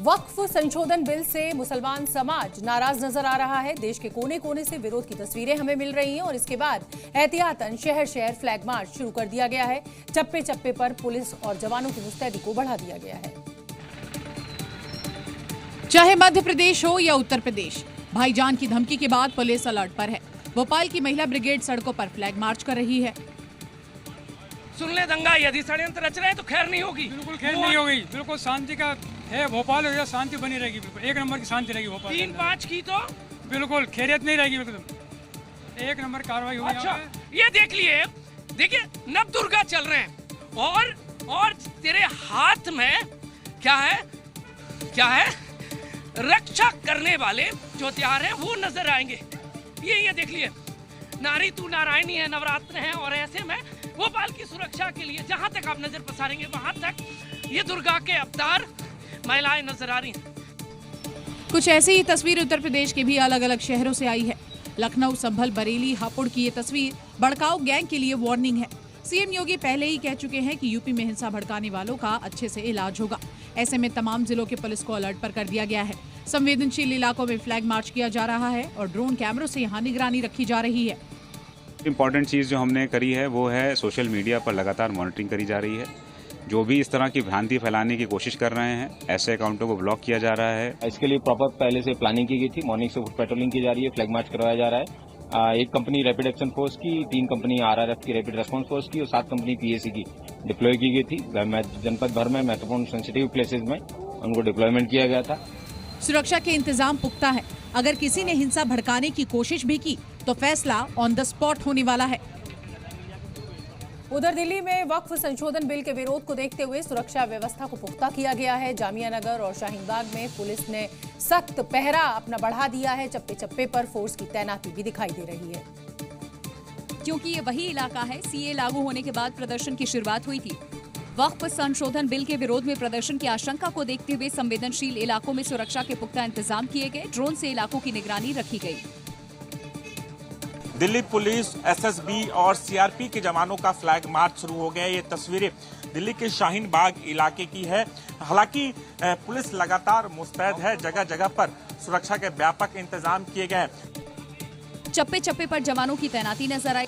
वक्फ संशोधन बिल से मुसलमान समाज नाराज नजर आ रहा है। देश के कोने कोने से विरोध की तस्वीरें हमें मिल रही हैं और इसके बाद एहतियातन शहर शहर फ्लैग मार्च शुरू कर दिया गया है। चप्पे चप्पे पर पुलिस और जवानों की मुस्तैदी को बढ़ा दिया गया है। चाहे मध्य प्रदेश हो या उत्तर प्रदेश, भाईजान की धमकी के बाद पुलिस अलर्ट पर है। भोपाल की महिला ब्रिगेड सड़कों पर फ्लैग मार्च कर रही है। सुन ले दंगा, यदि षड्यंत्र रच रहे हैं तो खैर नहीं होगी। बिल्कुल खैर नहीं होगी। बिल्कुल शांति का है भोपाल, हो शांति बनी रहेगी। बिल्कुल एक नंबर की शांति रहेगी भोपाल। 3-5 की तो बिल्कुल खैरियत नहीं रहेगी। बिल्कुल एक नंबर कार्रवाई होगी। अच्छा ये देख लिए, देखिए नव दुर्गा चल रहे हैं और तेरे हाथ में क्या है, क्या है? रक्षा करने वाले जो हथियार हैं वो नजर आएंगे। ये देख लिए, नारी तू नारायणी है, नवरात्र है और ऐसे में भोपाल की सुरक्षा के लिए जहां तक आप नजर पसारेंगे वहां तक ये दुर्गा के अवतार महिलाएं नजर आ रही हैं। कुछ ऐसी ही तस्वीर उत्तर प्रदेश के भी अलग अलग शहरों से आई है। लखनऊ, संभल, बरेली, हापुड़ की ये तस्वीर भड़काऊ गैंग के लिए वार्निंग है। सीएम योगी पहले ही कह चुके हैं कि यूपी में हिंसा भड़काने वालों का अच्छे से इलाज होगा। ऐसे में तमाम जिलों के पुलिस को अलर्ट पर कर दिया गया है। संवेदनशील इलाकों में फ्लैग मार्च किया जा रहा है और ड्रोन कैमरों से यहाँ निगरानी रखी जा रही है। इम्पॉर्टेंट चीज़ जो हमने करी है वो है सोशल मीडिया पर लगातार मॉनिटरिंग करी जा रही है। जो भी इस तरह की भ्रांति फैलाने की कोशिश कर रहे हैं, ऐसे अकाउंटों को ब्लॉक किया जा रहा है। इसके लिए प्रॉपर पहले से प्लानिंग की गई थी। मॉर्निंग से पेट्रोलिंग की जा रही है, फ्लैग मार्च करवाया जा रहा है। एक कंपनी रैपिड एक्शन फोर्स की, 3 कंपनी आरआरएफ की रैपिड रेस्पॉन्स फोर्स की और 7 कंपनी पीएसी की डिप्लॉय की गई थी। जनपद भर में महत्वपूर्ण सेंसिटिव प्लेसेस में उनको डिप्लॉयमेंट किया गया था। सुरक्षा के इंतजाम पुख्ता है। अगर किसी ने हिंसा भड़काने की कोशिश भी की तो फैसला ऑन द स्पॉट होने वाला है। उधर दिल्ली में वक्फ संशोधन बिल के विरोध को देखते हुए सुरक्षा व्यवस्था को पुख्ता किया गया है। जामिया नगर और शाहीन बाग में पुलिस ने सख्त पहरा अपना बढ़ा दिया है। चप्पे चप्पे पर फोर्स की तैनाती भी दिखाई दे रही है, क्योंकि ये वही इलाका है सीए लागू होने के बाद प्रदर्शन की शुरुआत हुई थी। वक्फ संशोधन बिल के विरोध में प्रदर्शन की आशंका को देखते हुए संवेदनशील इलाकों में सुरक्षा के पुख्ता इंतजाम किए गए। ड्रोन से इलाकों की निगरानी रखी गई। दिल्ली पुलिस, एसएसबी और सीआरपी के जवानों का फ्लैग मार्च शुरू हो गया। ये तस्वीरें दिल्ली के शाहीन बाग इलाके की है। हालांकि पुलिस लगातार मुस्तैद है, जगह जगह पर सुरक्षा के व्यापक इंतजाम किए गए हैं। चप्पे चप्पे पर जवानों की तैनाती नजर आई।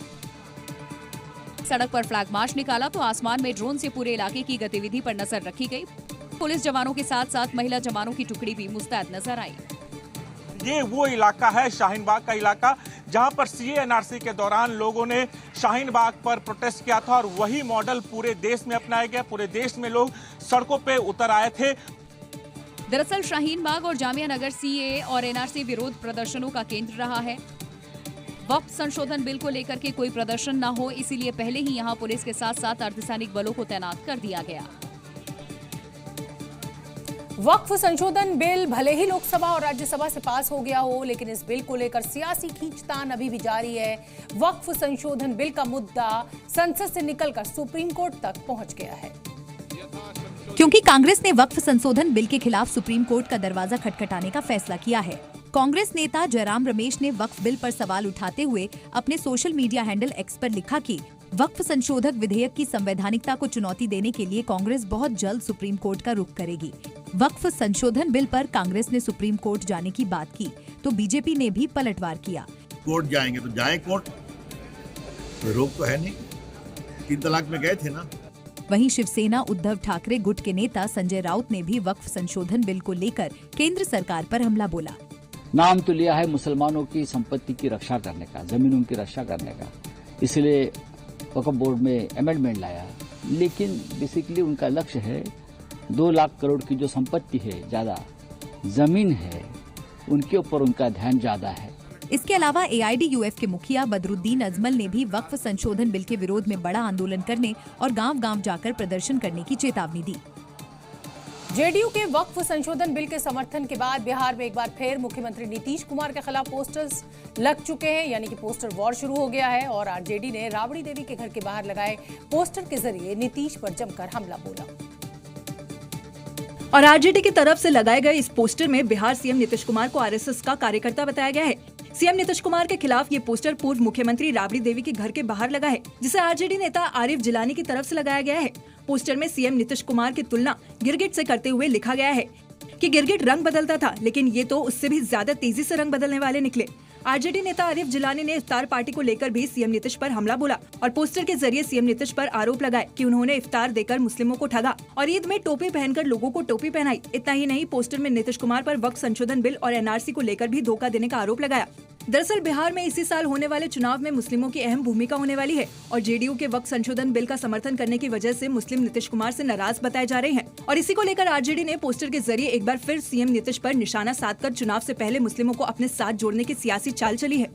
सड़क पर फ्लैग मार्च निकाला तो आसमान में ड्रोन से पूरे इलाके की गतिविधि पर नजर रखी गई। पुलिस जवानों के साथ साथ महिला जवानों की टुकड़ी भी मुस्तैद नजर आई। ये वो इलाका है, शाहीन बाग का इलाका, जहां पर सीए एनआरसी के दौरान लोगों ने शाहीन बाग पर प्रोटेस्ट किया था और वही मॉडल पूरे देश में अपनाया गया। पूरे देश में लोग सड़कों पे उतर आए थे। दरअसल शाहीन बाग और जामिया नगर सीए और एनआरसी विरोध प्रदर्शनों का केंद्र रहा है। वक्फ संशोधन बिल को लेकर के कोई प्रदर्शन न हो, इसीलिए पहले ही यहां पुलिस के साथ साथ अर्धसैनिक बलों को तैनात कर दिया गया। वक्फ संशोधन बिल भले ही लोकसभा और राज्यसभा से पास हो गया हो, लेकिन इस बिल को लेकर सियासी खींचतान अभी भी जारी है। वक्फ संशोधन बिल का मुद्दा संसद से निकलकर सुप्रीम कोर्ट तक पहुंच गया है। क्योंकि कांग्रेस ने वक्फ संशोधन बिल के खिलाफ सुप्रीम कोर्ट का दरवाजा खटखटाने का फैसला किया है। कांग्रेस नेता जयराम रमेश ने वक्फ बिल पर सवाल उठाते हुए अपने सोशल मीडिया हैंडल एक्स पर लिखा कि वक्फ संशोधक विधेयक की संवैधानिकता को चुनौती देने के लिए कांग्रेस बहुत जल्द सुप्रीम कोर्ट का रुख करेगी। वक्फ संशोधन बिल पर कांग्रेस ने सुप्रीम कोर्ट जाने की बात की तो बीजेपी ने भी पलटवार किया। कोर्ट जाएंगे तो जाए कोर्ट, तो रोक तो है नहीं। 3 तलाक में गए थे ना। वहीं शिवसेना उद्धव ठाकरे गुट के नेता संजय राउत ने भी वक्फ संशोधन बिल को लेकर केंद्र सरकार पर हमला बोला। नाम तो लिया है मुसलमानों की संपत्ति की रक्षा करने का, जमीनों की रक्षा करने का, इसलिए वक्फ बोर्ड में अमेंडमेंट लाया। लेकिन बेसिकली उनका लक्ष्य है 2 लाख करोड़ की जो संपत्ति है, ज्यादा जमीन है, उनके ऊपर उनका ध्यान ज्यादा है। इसके अलावा एआईडीयूएफ के मुखिया बदरुद्दीन अजमल ने भी वक्फ संशोधन बिल के विरोध में बड़ा आंदोलन करने और गांव-गांव जाकर प्रदर्शन करने की चेतावनी दी। जेडीयू के वक्फ संशोधन बिल के समर्थन के बाद बिहार में एक बार फिर मुख्यमंत्री नीतीश कुमार के खिलाफ पोस्टर्स लग चुके हैं, यानी कि पोस्टर वॉर शुरू हो गया है और आरजेडी ने राबड़ी देवी के घर के बाहर लगाए पोस्टर के जरिए नीतीश पर जमकर हमला बोला। और आरजेडी की तरफ से लगाए गए इस पोस्टर में बिहार सीएम नीतीश कुमार को आरएसएस का कार्यकर्ता बताया गया है। सीएम नीतीश कुमार के खिलाफ ये पोस्टर पूर्व मुख्यमंत्री राबड़ी देवी के घर के बाहर लगा है, जिसे आरजेडी नेता आरिफ जिलानी की तरफ से लगाया गया है। पोस्टर में सीएम नीतीश कुमार की तुलना गिरगिट से करते हुए लिखा गया है, कि गिरगिट रंग बदलता था, लेकिन ये तो उससे भी ज्यादा तेजी से रंग बदलने वाले निकले। आरजेडी नेता आरिफ जिलानी ने इफ्तार पार्टी को लेकर भी सीएम नीतीश पर हमला बोला और पोस्टर के जरिए सीएम नीतीश पर आरोप लगाए कि उन्होंने इफ्तार देकर मुस्लिमों को ठगा और ईद में टोपी पहनकर लोगों को टोपी पहनाई। इतना ही नहीं, पोस्टर में नीतीश कुमार पर वक्फ संशोधन बिल और एनआरसी को लेकर भी धोखा देने का आरोप लगाया। दरअसल बिहार में इसी साल होने वाले चुनाव में मुस्लिमों की अहम भूमिका होने वाली है और जेडीयू के वक्फ संशोधन बिल का समर्थन करने की वजह से मुस्लिम नीतीश कुमार से नाराज बताए जा रहे हैं और इसी को लेकर आरजेडी ने पोस्टर के जरिए एक बार फिर सीएम नीतीश पर निशाना साधकर चुनाव से पहले मुस्लिमों को अपने साथ जोड़ने की सियासी चाल चली है।